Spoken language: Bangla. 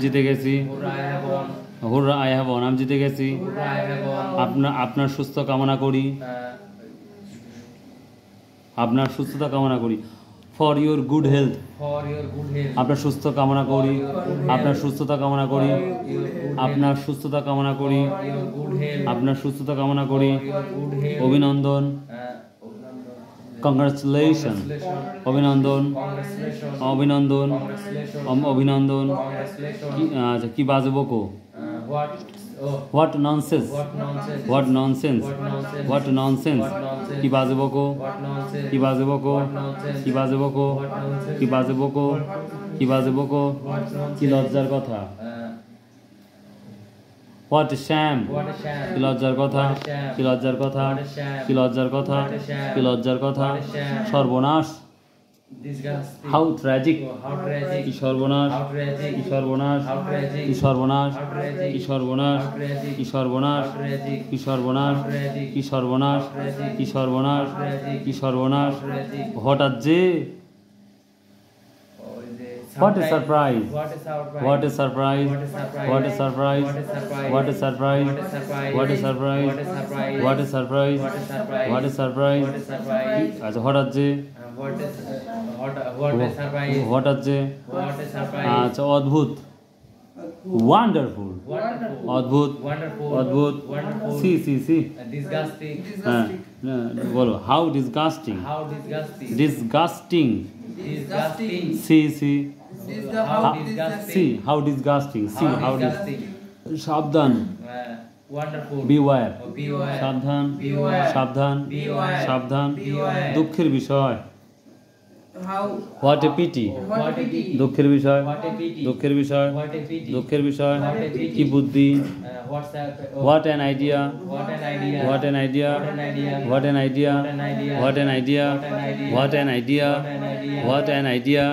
জিতে গেছি। হুররা আই হ্যাভ ওয়ান, আমি জিতে গেছি। আপনার সুস্থ কামনা করি, আপনার সুস্থতা কামনা করি। ফর ইউর গুড হেলথ, আপনার সুস্থ কামনা করি, আপনার সুস্থতা কামনা করি, আপনার সুস্থতা কামনা করি, আপনার সুস্থতা কামনা করি। অভিনন্দন, কংগ্রাচুলেশন, অভিনন্দন, অভিনন্দন, অভিনন্দন। আচ্ছা, কি বাজবো কো? What nonsense, what nonsense, what nonsense. কি বাজবো কো? কি বাজবো কো? কি বাজবো কো? কি বাজবো কো? কি বাজবো কো? কি লজ্জার কথা? হোয়াট শ্যাম, কি লজ্জার কথা, কি লজ্জার কথা, কি লজ্জার কথা, কি লজ্জার কথা। সর্বনাশ, হাউ ট্র্যাজিক, কি সর্বনাশ, কি সর্বনাশ, কি সর্বনাশ, কি সর্বনাশ, কি সর্বনাশ, কি সর্বনাশ, কি সর্বনাশ, কি সর্বনাশ, কি সর্বনাশ। হঠাৎ যে, what a surprise, what a surprise, what a surprise, what a surprise, what a surprise, what a surprise, what a surprise। আচ্ছা, হঠাৎ যে, হঠাৎ যে, আচ্ছা, অদ্ভুত, ওয়ান্ডারফুল, অদ্ভুত, অদ্ভুত। সি সি সি, হ্যাঁ বলো, how disgusting, disgusting. See see, see how disgusting, see how disgusting. সাবধান, বিওয়্যার, সাবধান, সাবধান, সাবধান। দুঃখের বিষয়, হোয়াট এ পিটি, দুঃখের বিষয়, দুঃখের বিষয়, দুঃখের বিষয়। কি বুদ্ধি, what an idea, what an idea, what an idea, what an idea, what an idea, what an idea.